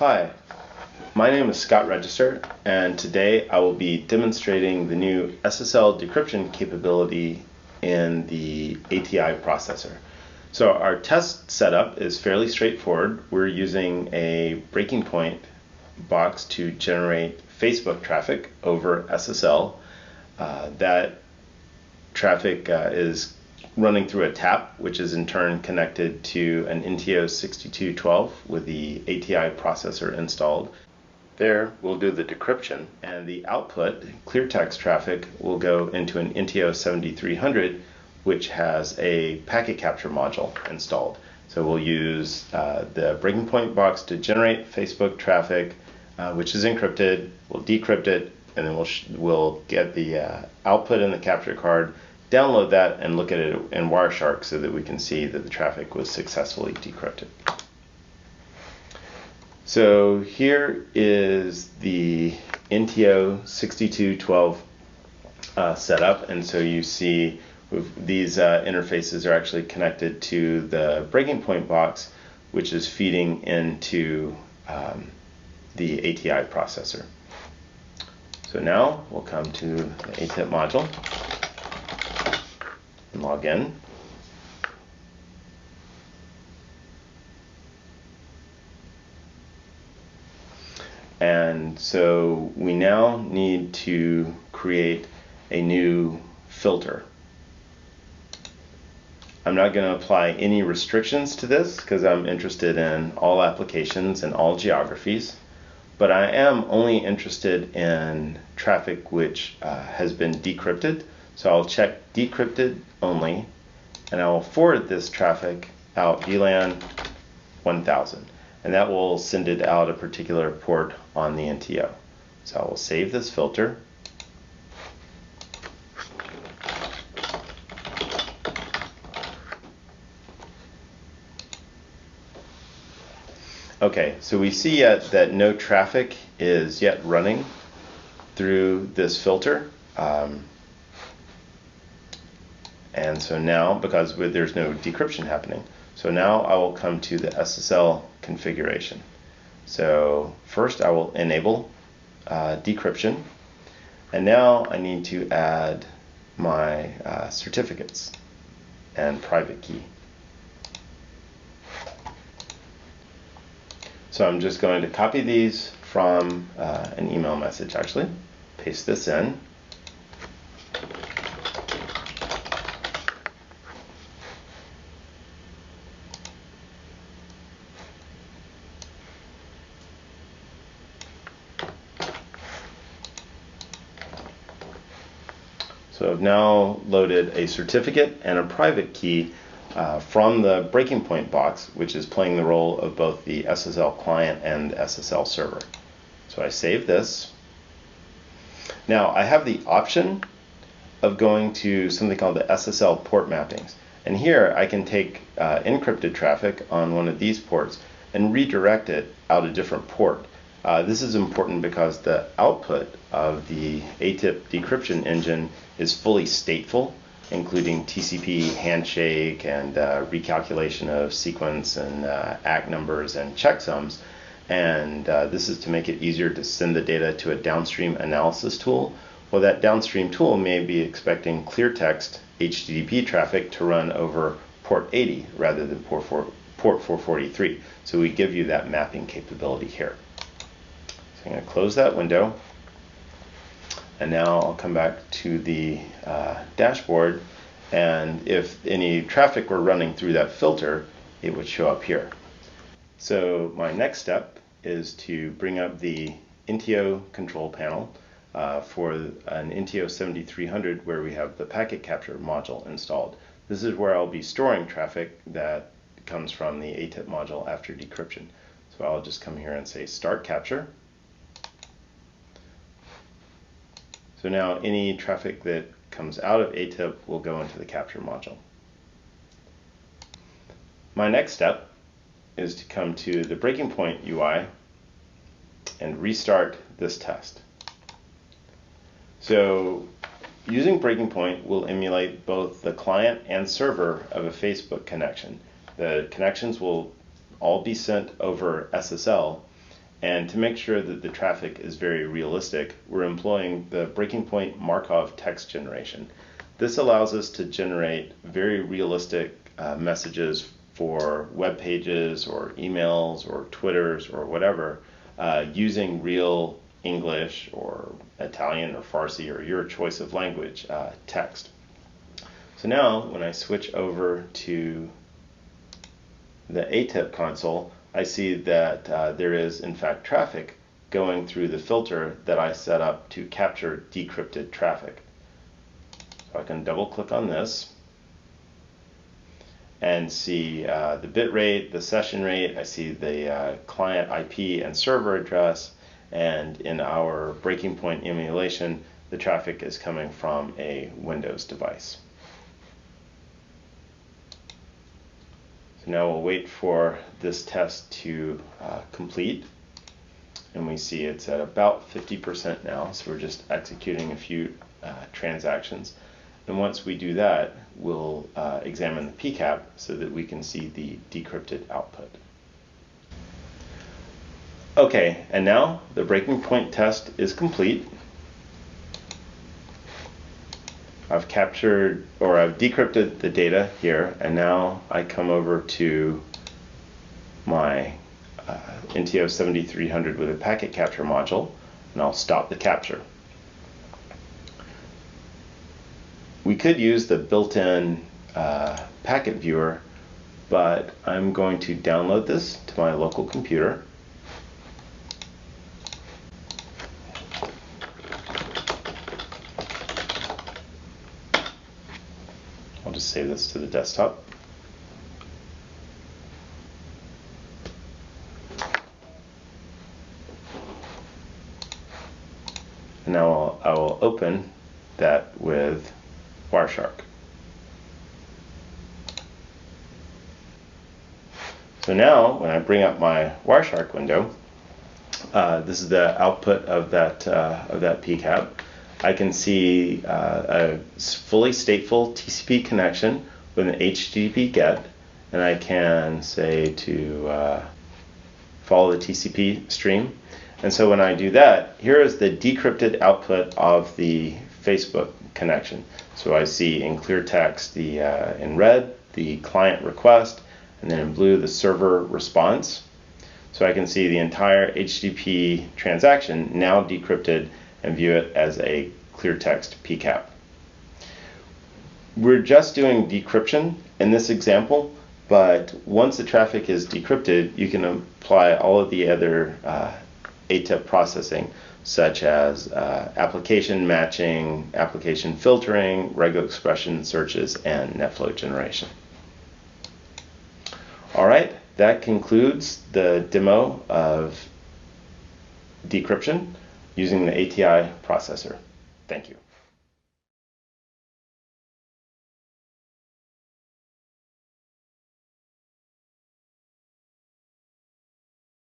Hi, my name is Scott Register, and today I will be demonstrating the new SSL decryption capability in the ATI processor. So our test setup is fairly straightforward. We're using a breaking point box to generate Facebook traffic over SSL. That traffic is running through a tap, which is in turn connected to an NTO 6212 with the ATI processor installed. There we'll do the decryption, and the output, clear text traffic, will go into an NTO 7300, which has a packet capture module installed. So we'll use the breaking point box to generate Facebook traffic, which is encrypted. We'll decrypt it, and then we'll get the output in the capture card, download that, and look at it in Wireshark so that we can see that the traffic was successfully decrypted. So here is the NTO 6212 setup, and so you see these interfaces are actually connected to the breaking point box, which is feeding into the ATI processor. So now we'll come to the ATIP module and log in. And so we now need to create a new filter. I'm not going to apply any restrictions to this because I'm interested in all applications and all geographies, but I am only interested in traffic which has been decrypted. So I'll check decrypted only, and I will forward this traffic out VLAN 1000, and that will send it out a particular port on the NTO. So I will save this filter. Okay, so we see yet that no traffic is yet running through this filter. And so now, because there's no decryption happening, so now I will come to the SSL configuration. So first I will enable decryption, and now I need to add my certificates and private key. So I'm just going to copy these from an email message, actually. Paste this in. So I've now loaded a certificate and a private key from the breaking point box, which is playing the role of both the SSL client and the SSL server. So I save this. Now I have the option of going to something called the SSL Port Mappings. And here I can take encrypted traffic on one of these ports and redirect it out a different port. This is important because the output of the ATIP decryption engine is fully stateful, including TCP handshake and recalculation of sequence and ACK numbers and checksums. And this is to make it easier to send the data to a downstream analysis tool. Well, that downstream tool may be expecting clear text HTTP traffic to run over port 80 rather than port 443. So we give you that mapping capability here. So I'm going to close that window, and now I'll come back to the dashboard, and if any traffic were running through that filter, it would show up here. So my next step is to bring up the NTO control panel for an NTO 7300 where we have the packet capture module installed. This is where I'll be storing traffic that comes from the ATIP module after decryption. So I'll just come here and say start capture. So now any traffic that comes out of ATIP will go into the capture module. My next step is to come to the breaking point UI and restart this test. So using breaking point will emulate both the client and server of a Facebook connection. The connections will all be sent over SSL, And to make sure that the traffic is very realistic, we're employing the breaking point Markov text generation. This allows us to generate very realistic messages for web pages or emails or Twitters or whatever using real English or Italian or Farsi or your choice of language text. So now when I switch over to the ATIP console, I see that there is in fact traffic going through the filter that I set up to capture decrypted traffic. So I can double click on this and see the bit rate, the session rate. I see the client IP and server address, and in our breaking point emulation, the traffic is coming from a Windows device. So now we'll wait for this test to complete, and we see it's at about 50% now, so we're just executing a few transactions. And once we do that, we'll examine the PCAP so that we can see the decrypted output. Okay, and now the breaking point test is complete. I've captured, or I've decrypted the data here, and now I come over to my NTO 7300 with a packet capture module, and I'll stop the capture. We could use the built-in packet viewer, but I'm going to download this to my local computer. I'll just save this to the desktop. And now I will open that with Wireshark. So now when I bring up my Wireshark window, this is the output of that PCAP. I can see a fully stateful TCP connection with an HTTP GET, and I can say to follow the TCP stream. And so when I do that, here is the decrypted output of the Facebook connection. So I see in clear text in red the client request, and then in blue the server response. So I can see the entire HTTP transaction now decrypted and view it as a clear text PCAP. We're just doing decryption in this example, but once the traffic is decrypted, you can apply all of the other ATIP processing, such as application matching, application filtering, regular expression searches, and netflow generation. All right, that concludes the demo of decryption using the ATI processor. Thank you.